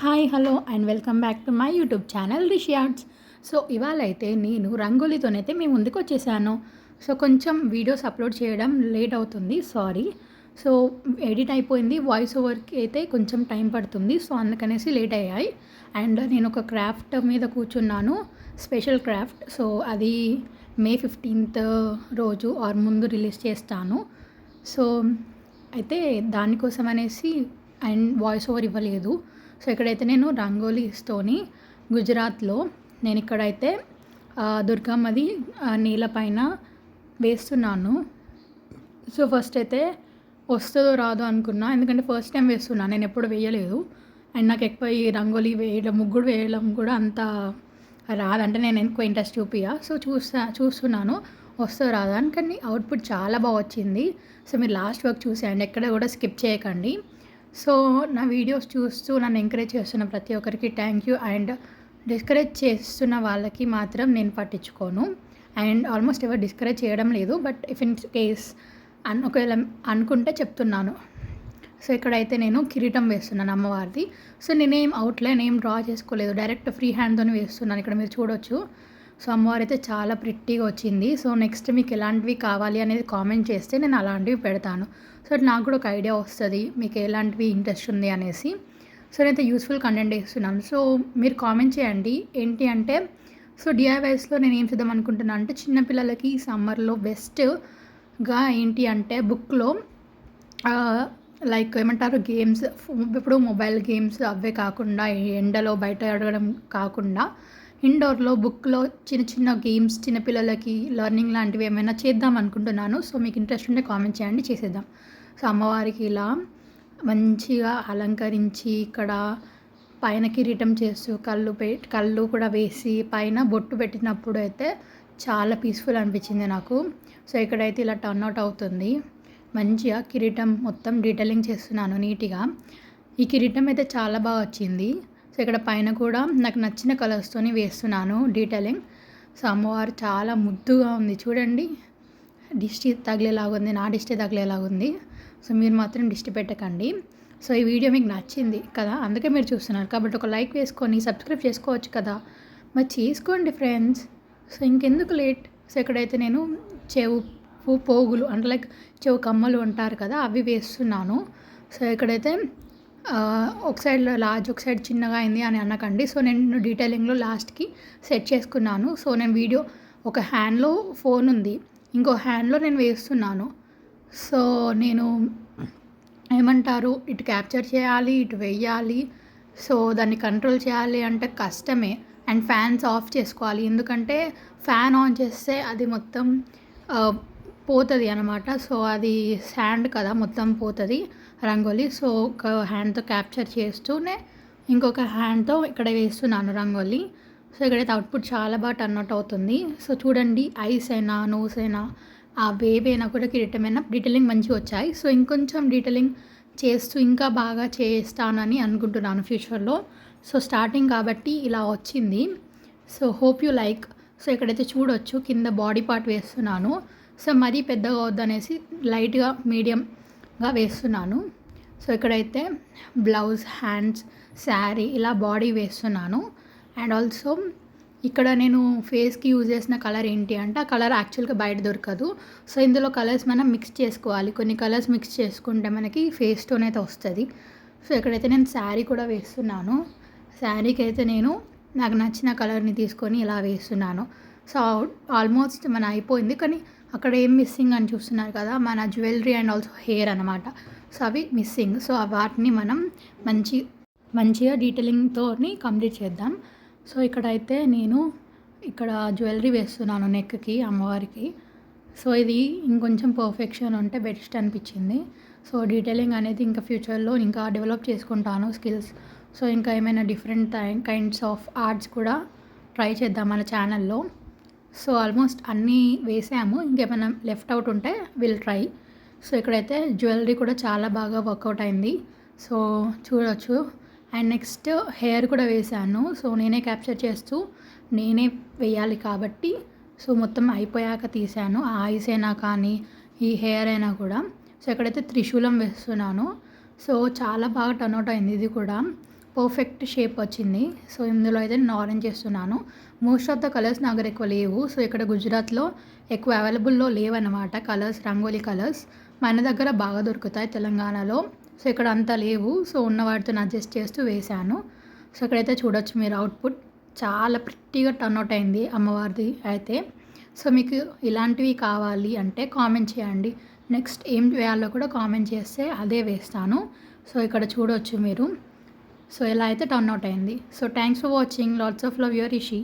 Hi hello and welcome back to my YouTube channel Rishi arts. So ఇవాళ అయితే నేను రంగోలీతోనైతే మీ ముందుకు వచ్చేసాను. సో కొంచెం వీడియోస్ అప్లోడ్ చేయడం లేట్ అవుతుంది, సారీ. సో ఎడిట్ అయిపోయింది, వాయిస్ ఓవర్కి అయితే కొంచెం టైం పడుతుంది, సో అందుకనేసి లేట్ అయ్యాయి. అండ్ నేను ఒక క్రాఫ్ట్ మీద కూర్చున్నాను, స్పెషల్ క్రాఫ్ట్. సో అది మే 15th రోజు ఆర్ ముందు రిలీజ్ చేస్తాను. సో అయితే దానికోసం అనేసి అండ్ వాయిస్ ఓవర్ ఇవ్వలేదు. సో ఇక్కడైతే నేను రంగోలీస్తోని గుజరాత్లో నేను ఇక్కడైతే దుర్గమ్మది నీళ్ళపైన వేస్తున్నాను. సో ఫస్ట్ అయితే వస్తుందో రాదో అనుకున్నా, ఎందుకంటే ఫస్ట్ టైం వేస్తున్నాను, నేను ఎప్పుడు వేయలేదు. అండ్ నాకు ఎక్కువ ఈ రంగోలీ వేయడం, ముగ్గురు వేయడం కూడా అంత రాదంటే నేను ఎక్కువ ఇంట్రెస్ట్ చూపియా. సో చూస్తున్నాను వస్తుందో రాదా అని, కానీ అవుట్పుట్ చాలా బాగా వచ్చింది. సో మీరు లాస్ట్ వరకు చూసేయండి, ఎక్కడ కూడా స్కిప్ చేయకండి. సో నా వీడియోస్ చూస్తూ నన్ను ఎంకరేజ్ చేస్తున్న ప్రతి ఒక్కరికి థ్యాంక్ యూ. అండ్ డిస్కరేజ్ చేస్తున్న వాళ్ళకి మాత్రం నేను పట్టించుకోను. అండ్ ఆల్మోస్ట్ ఎవరు డిస్కరేజ్ చేయడం లేదు, బట్ ఇఫ్ ఇన్ కేస్ ఒకవేళ అనుకుంటే చెప్తున్నాను. సో ఇక్కడైతే నేను కిరీటం వేస్తున్నాను అమ్మవారిది. సో నేనేం అవుట్లైన్ ఏం డ్రా చేసుకోలేదు, డైరెక్ట్ ఫ్రీ హ్యాండ్తో వేస్తున్నాను. ఇక్కడ మీరు చూడొచ్చు. సో అమ్మవారు అయితే చాలా ప్రిట్టిగా వచ్చింది. సో నెక్స్ట్ మీకు ఎలాంటివి కావాలి అనేది కామెంట్ చేస్తే నేను అలాంటివి పెడతాను. సో నాకు కూడా ఒక ఐడియా వస్తుంది మీకు ఎలాంటివి ఇంట్రెస్ట్ ఉంది అనేసి. సో నేనైతే యూస్ఫుల్ కంటెంట్ ఇస్తున్నాను. సో మీరు కామెంట్ చేయండి ఏంటి అంటే. సో డిఐవైస్లో నేను ఏం చేద్దాం అనుకుంటున్నాను అంటే, చిన్నపిల్లలకి సమ్మర్లో బెస్ట్గా ఏంటి అంటే బుక్లో లైక్ ఏమంటారు గేమ్స్, ఇప్పుడు మొబైల్ గేమ్స్ అవే కాకుండా, ఎండలో బయట ఆడడం కాకుండా ఇండోర్లో బుక్లో చిన్న చిన్న గేమ్స్ చిన్నపిల్లలకి లెర్నింగ్ లాంటివి ఏమైనా చేద్దాం అనుకుంటున్నాను. సో మీకు ఇంట్రెస్ట్ ఉంటే కామెంట్ చేయండి, చేసేద్దాం. సో అమ్మవారికి ఇలా మంచిగా అలంకరించి ఇక్కడ పైన కిరీటం చేస్తూ కళ్ళు కూడా వేసి పైన బొట్టు పెట్టినప్పుడు అయితే చాలా పీస్ఫుల్ అనిపించింది నాకు. సో ఇక్కడైతే ఇలా టర్న్అవుట్ అవుతుంది. మంచిగా కిరీటం మొత్తం డీటెయిలింగ్ చేస్తున్నాను నీట్గా. ఈ కిరీటం అయితే చాలా బాగా వచ్చింది. సో ఇక్కడ పైన కూడా నాకు నచ్చిన కలర్స్తోని వేస్తున్నాను డీటెయిలింగ్. సో అమ్మవారు చాలా ముద్దుగా ఉంది చూడండి. దిష్టి తగిలేలాగుంది, నా దిష్టి తగిలేలాగుంది. సో మీరు మాత్రం దిష్టి పెట్టకండి. సో ఈ వీడియో మీకు నచ్చింది కదా, అందుకే మీరు చూస్తున్నారు కాబట్టి ఒక లైక్ వేసుకొని సబ్స్క్రైబ్ చేసుకోవచ్చు కదా, మరి చేసుకోండి ఫ్రెండ్స్. సో ఇంకెందుకు లేట్. సో ఇక్కడైతే నేను చెవు పోగులు అంటే లైక్ చెవు కమ్మలు అంటారు కదా, అవి వేస్తున్నాను. సో ఇక్కడైతే ఒక సైడ్ లార్జ్ ఒక సైడ్ చిన్నగా అయింది అని అనకండి. సో నేను డీటెయిలింగ్లో లాస్ట్కి సెట్ చేసుకున్నాను. సో నేను వీడియో ఒక హ్యాండ్లో ఫోన్ ఉంది, ఇంకో హ్యాండ్లో నేను వేస్తున్నాను. సో నేను ఏమంటారు ఇటు క్యాప్చర్ చేయాలి, ఇటు వేయాలి. సో దాన్ని కంట్రోల్ చేయాలి అంటే కష్టమే. అండ్ ఫ్యాన్స్ ఆఫ్ చేసుకోవాలి, ఎందుకంటే ఫ్యాన్ ఆన్ చేస్తే అది మొత్తం పోతుంది అనమాట. సో అది శాండ్ కదా, మొత్తం పోతుంది రంగోలీ. సో ఒక హ్యాండ్తో క్యాప్చర్ చేస్తూనే ఇంకొక హ్యాండ్తో ఇక్కడ వేస్తున్నాను రంగోలీ. సో ఇక్కడైతే అవుట్పుట్ చాలా బాగా టర్న్అవుట్ అవుతుంది. సో చూడండి, ఐస్ అయినా నోస్ అయినా ఆ వేవ్ అయినా కూడా కిరీటమైనా డీటెయిలింగ్ మంచిగా వచ్చాయి. సో ఇంకొంచెం డీటెయిలింగ్ చేస్తూ ఇంకా బాగా చేస్తానని అనుకుంటున్నాను ఫ్యూచర్లో. సో స్టార్టింగ్ కాబట్టి ఇలా వచ్చింది. So hope you like. So ఇక్కడైతే చూడొచ్చు కింద బాడీ పార్ట్ వేస్తున్నాను. సో మరీ పెద్దగా వద్దనేసి లైట్గా మీడియంగా వేస్తున్నాను. సో ఇక్కడైతే బ్లౌజ్, హ్యాండ్స్, శారీ ఇలా బాడీ వేస్తున్నాను. అండ్ ఆల్సో ఇక్కడ నేను ఫేస్కి యూజ్ చేసిన కలర్ ఏంటి అంటే, ఆ కలర్ యాక్చువల్గా బయట దొరకదు. సో ఇందులో కలర్స్ మనం మిక్స్ చేసుకోవాలి, కొన్ని కలర్స్ మిక్స్ చేసుకుంటే మనకి ఫేస్ టోన్ అయితే వస్తుంది. సో ఇక్కడైతే నేను శారీ కూడా వేస్తున్నాను. శారీకి అయితే నేను నాకు నచ్చిన కలర్ని తీసుకొని ఇలా వేస్తున్నాను. సో ఆల్మోస్ట్ మన అయిపోయింది, కానీ అక్కడ ఏం మిస్సింగ్ అని చూస్తున్నారు కదా, మన జ్యువెలరీ అండ్ ఆల్సో హెయిర్ అనమాట. సో అవి మిస్సింగ్. సో వాటిని మనం మంచిగా డీటెయిలింగ్తో కంప్లీట్ చేద్దాం. సో ఇక్కడైతే నేను ఇక్కడ జ్యువెలరీ వేస్తున్నాను నెక్కి అమ్మవారికి. సో ఇది ఇంకొంచెం పర్ఫెక్షన్ ఉంటే బెస్ట్ అనిపించింది. సో డీటెయిలింగ్ అనేది ఇంకా ఫ్యూచర్లో ఇంకా డెవలప్ చేసుకుంటాను స్కిల్స్. సో ఇంకా ఏమైనా డిఫరెంట్ కైండ్స్ ఆఫ్ ఆర్ట్స్ కూడా ట్రై చేద్దాం మన ఛానల్లో. సో ఆల్మోస్ట్ అన్నీ వేసాము, ఇంకేమైనా లెఫ్ట్ అవుట్ ఉంటే విల్ ట్రై. సో ఇక్కడైతే జ్యువెలరీ కూడా చాలా బాగా వర్కౌట్ అయింది. సో చూడొచ్చు. అండ్ నెక్స్ట్ హెయిర్ కూడా వేసాను. సో నేనే క్యాప్చర్ చేస్తూ నేనే వేయాలి కాబట్టి సో మొత్తం అయిపోయాక తీసాను. ఆ ఐస్ అయినా కానీ ఈ హెయిర్ అయినా కూడా. సో ఇక్కడైతే త్రిశూలం వేస్తున్నాను. సో చాలా బాగా టర్న్అవుట్ అయింది ఇది కూడా. పర్ఫెక్ట్ షేప్ వచ్చింది. సో ఇందులో అయితే నేను ఆరెంజ్ చేస్తున్నాను. మోస్ట్ ఆఫ్ ద కలర్స్ నా దగ్గర ఎక్కువ లేవు. సో ఇక్కడ గుజరాత్లో ఎక్కువ అవైలబుల్లో లేవన్నమాట కలర్స్, రంగోలీ కలర్స్. మన దగ్గర బాగా దొరుకుతాయి తెలంగాణలో. సో ఇక్కడ అంత లేవు. సో ఉన్న వాటితో అడ్జస్ట్ చేస్తూ వేశాను. సో ఇక్కడైతే చూడొచ్చు మీరు అవుట్పుట్ చాలా ప్రిట్టిగా టర్న్ అవుట్ అయింది అమ్మవారిది అయితే. సో మీకు ఇలాంటివి కావాలి అంటే కామెంట్ చేయండి. నెక్స్ట్ ఏం వేయాలో కూడా కామెంట్ చేస్తే అదే వేస్తాను. సో ఇక్కడ చూడొచ్చు మీరు. సో ఇలా అయితే టర్న్ అవుట్ అయింది. So thanks for watching. Lots of love, your Rishi.